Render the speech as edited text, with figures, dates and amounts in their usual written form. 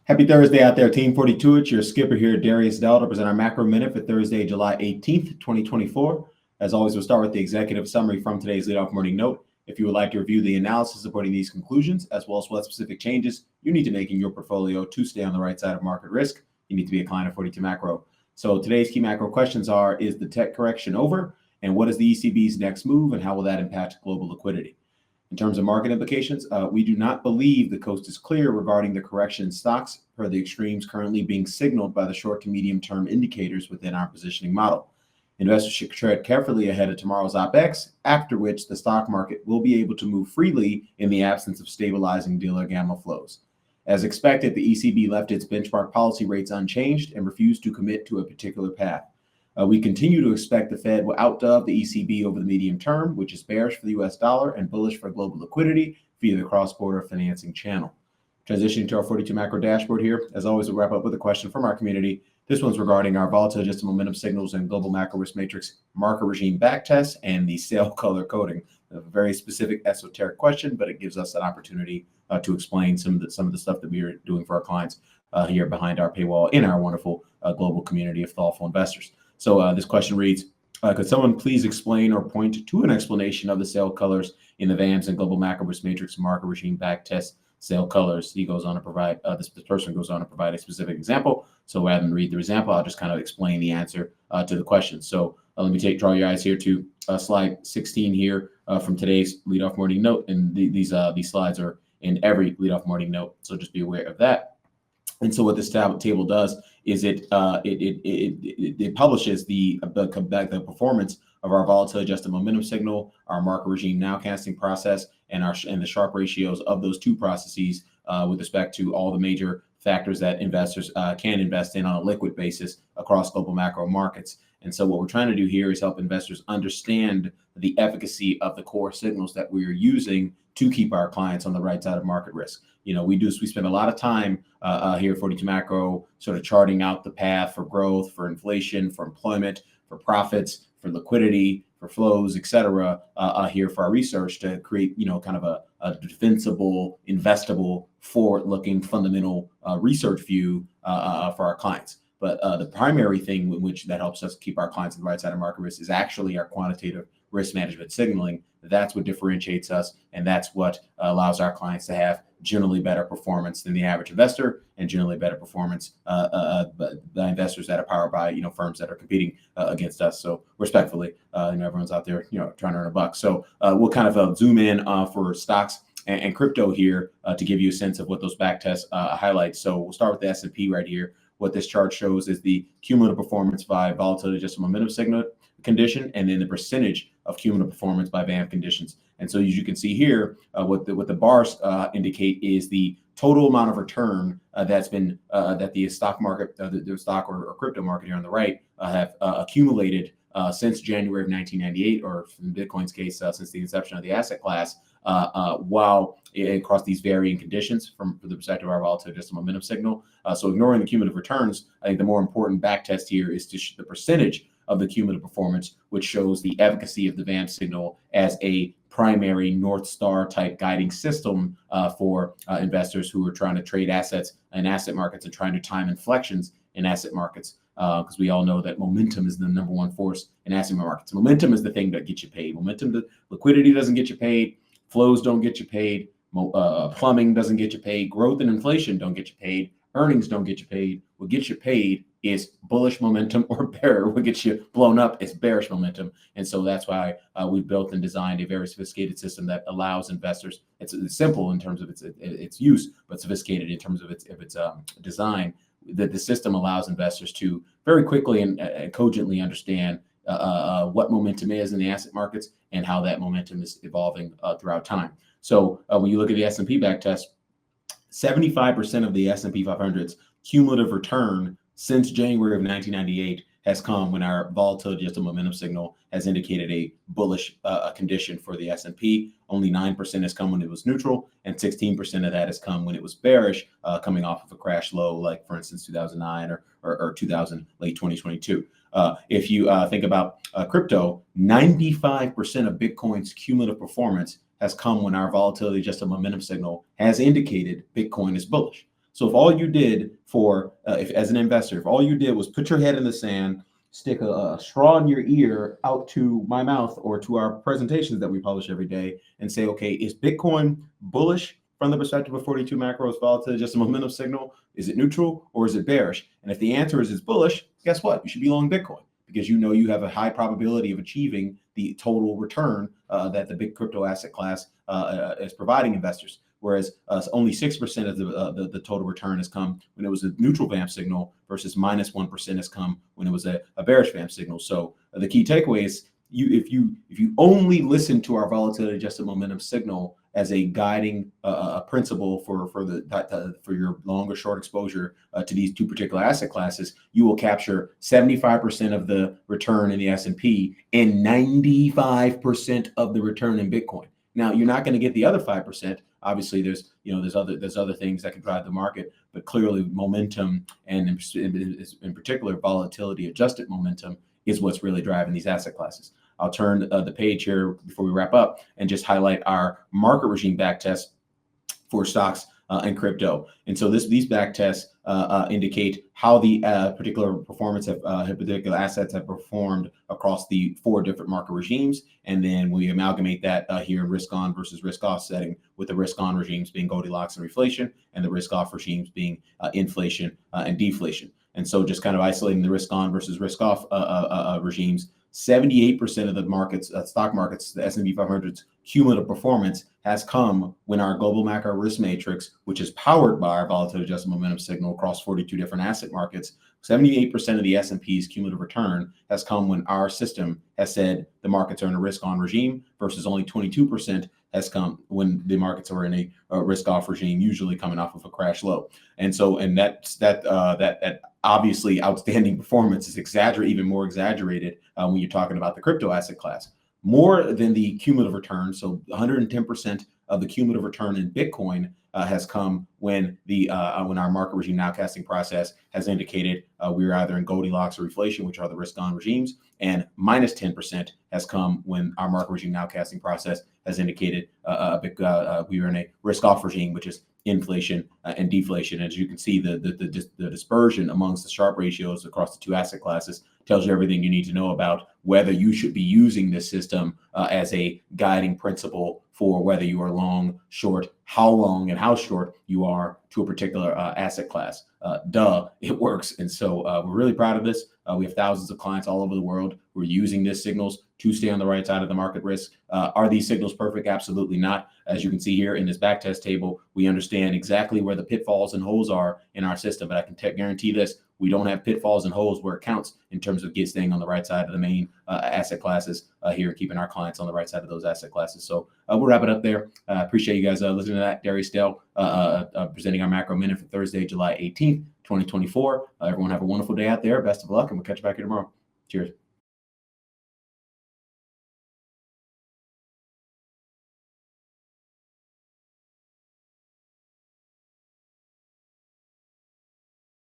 Happy Thursday out there, Team 42. It's your skipper here, Darius to present our macro minute for Thursday, July 18th, 2024. As always, we'll start with the executive summary from today's leadoff morning note. If you would like to review the analysis supporting these conclusions, as well as what specific changes you need to make in your portfolio to stay on the right side of market risk, you need to be a client of 42 Macro. So today's key macro questions are, is the tech correction over? And what is the ECB's next move? And how will that impact global liquidity? In terms of market implications, we do not believe the coast is clear regarding the correction in stocks per the extremes currently being signaled by the short to medium term indicators within our positioning model. Investors should tread carefully ahead of tomorrow's OPEX, after which the stock market will be able to move freely in the absence of stabilizing dealer gamma flows. As expected, the ECB left its benchmark policy rates unchanged and refused to commit to a particular path. We continue to expect the Fed will outdove the ECB over the medium term, which is bearish for the US dollar and bullish for global liquidity via the cross-border financing channel. Transitioning to our 42 macro dashboard here, as always, we'll wrap up with a question from our community. This one's regarding our volatile adjusted momentum signals and global macro risk matrix marker regime backtest and the sale color coding. A very specific esoteric question, but it gives us an opportunity to explain some of the stuff that we are doing for our clients here behind our paywall in our wonderful global community of thoughtful investors. So this question reads, could someone please explain or point to an explanation of the sale colors in the VAMs and global macro risk matrix marker regime backtest sale colors? He goes on to provide, this person goes on to provide a specific example. So rather than read the example, I'll just kind of explain the answer to the question. So let me draw your eyes here to slide 16 here from today's leadoff morning note. And these slides are in every leadoff morning note. So just be aware of that. And so what this table does is it publishes the performance of our volatile adjusted momentum signal, our marker regime nowcasting process, and the Sharpe ratios of those two processes with respect to all the major factors that investors can invest in on a liquid basis across global macro markets. And so what we're trying to do here is help investors understand the efficacy of the core signals that we are using to keep our clients on the right side of market risk. You know, we spend a lot of time here at 42 Macro sort of charting out the path for growth, for inflation, for employment, for profits, for liquidity, for flows, et cetera, here for our research to create, you know, kind of a defensible, investable, forward-looking fundamental research view for our clients. But the primary thing which that helps us keep our clients on the right side of market risk is actually our quantitative risk management signaling. That's what differentiates us, and that's what allows our clients to have generally better performance than the average investor, and generally better performance the investors that are powered by, you know, firms that are competing against us. So respectfully, you know, everyone's out there, you know, trying to earn a buck. So we'll kind of zoom in for stocks and crypto here to give you a sense of what those backtests highlight. So we'll start with the S&P right here. What this chart shows is the cumulative performance by volatility adjusted momentum signal condition, and then the percentage of cumulative performance by VAM conditions. And so as you can see here, what the bars indicate is the total amount of return that's been that the stock market, the stock or crypto market here on the right have accumulated since January of 1998, or in Bitcoin's case, since the inception of the asset class, while across these varying conditions from the perspective of our volatile adjusted momentum signal. So ignoring the cumulative returns, I think the more important backtest here is to the percentage of the cumulative performance, which shows the efficacy of the VAM signal as a primary North Star type guiding system for investors who are trying to trade assets in asset markets and trying to time inflections in asset markets. Because we all know that momentum is the number one force in asset markets. Momentum is the thing that gets you paid. Momentum, liquidity doesn't get you paid. Flows don't get you paid. Plumbing doesn't get you paid. Growth and inflation don't get you paid. Earnings don't get you paid. What gets you paid is bullish momentum, or bear. What gets you blown up is bearish momentum. And so that's why we've built and designed a very sophisticated system that allows investors. It's simple in terms of its use, but sophisticated in terms of its design. That the system allows investors to very quickly and cogently understand what momentum is in the asset markets and how that momentum is evolving throughout time. So when you look at the S&P backtest, 75% of the S&P 500's cumulative return since January of 1998 has come when our volatility adjusted momentum signal has indicated a bullish condition for the S&P. Only 9% has come when it was neutral, and 16% of that has come when it was bearish, coming off of a crash low, like for instance 2009 or 2000, late 2022. If you think about crypto, 95% of Bitcoin's cumulative performance has come when our volatility adjusted momentum signal has indicated Bitcoin is bullish. So if all you did for, if as an investor, if all you did was put your head in the sand, stick a straw in your ear out to my mouth or to our presentations that we publish every day and say, okay, is Bitcoin bullish from the perspective of 42 macros volatility, just a momentum signal? Is it neutral or is it bearish? And if the answer is it's bullish, guess what? You should be long Bitcoin because you know you have a high probability of achieving the total return that the big crypto asset class is providing investors. Whereas only 6% of the total return has come when it was a neutral vamp signal versus minus 1% has come when it was a bearish vamp signal. So the key takeaway is if you only listen to our volatility adjusted momentum signal as a guiding principle for your long or short exposure to these two particular asset classes, you will capture 75% of the return in the S&P and 95% of the return in Bitcoin. Now, you're not going to get the other 5%. Obviously, there's other things that can drive the market, but clearly momentum and in particular volatility adjusted momentum is what's really driving these asset classes. I'll turn the page here before we wrap up and just highlight our market regime back test for stocks and crypto. And so these back tests indicate how the particular performance of particular assets have performed across the 4 different market regimes. And then we amalgamate that here in risk on versus risk off setting, with the risk on regimes being Goldilocks and reflation and the risk off regimes being inflation and deflation. And so just kind of isolating the risk on versus risk off regimes, 78% of the markets, stock markets, the S&P 500's cumulative performance has come when our global macro risk matrix, which is powered by our volatility adjusted momentum signal across 42 different asset markets, 78% of the S&P's cumulative return has come when our system has said the markets are in a risk on regime versus only 22% has come when the markets are in a risk off regime, usually coming off of a crash low. And so, and that obviously outstanding performance is even more exaggerated when you're talking about the crypto asset class. More than the cumulative return, so 110% of the cumulative return in Bitcoin has come when our market regime nowcasting process has indicated we are either in Goldilocks or reflation, which are the risk on regimes, and minus 10% has come when our market regime nowcasting process has indicated we are in a risk off regime, which is inflation and deflation. As you can see, the dispersion amongst the Sharpe ratios across the 2 asset classes tells you everything you need to know about whether you should be using this system as a guiding principle for whether you are long, short, how long and how short you are to a particular asset class. It works. And so we're really proud of this. We have thousands of clients all over the world who are using these signals to stay on the right side of the market risk. Are these signals perfect? Absolutely not. As you can see here in this backtest table, we understand exactly where the pitfalls and holes are in our system, but I can guarantee this: we don't have pitfalls and holes where it counts in terms of staying on the right side of the main asset classes here, keeping our clients on the right side of those asset classes. So we'll wrap it up there. Appreciate you guys listening to that. Darius Dale presenting our macro minute for Thursday, July 18th, 2024. Everyone have a wonderful day out there. Best of luck, and we'll catch you back here tomorrow. Cheers.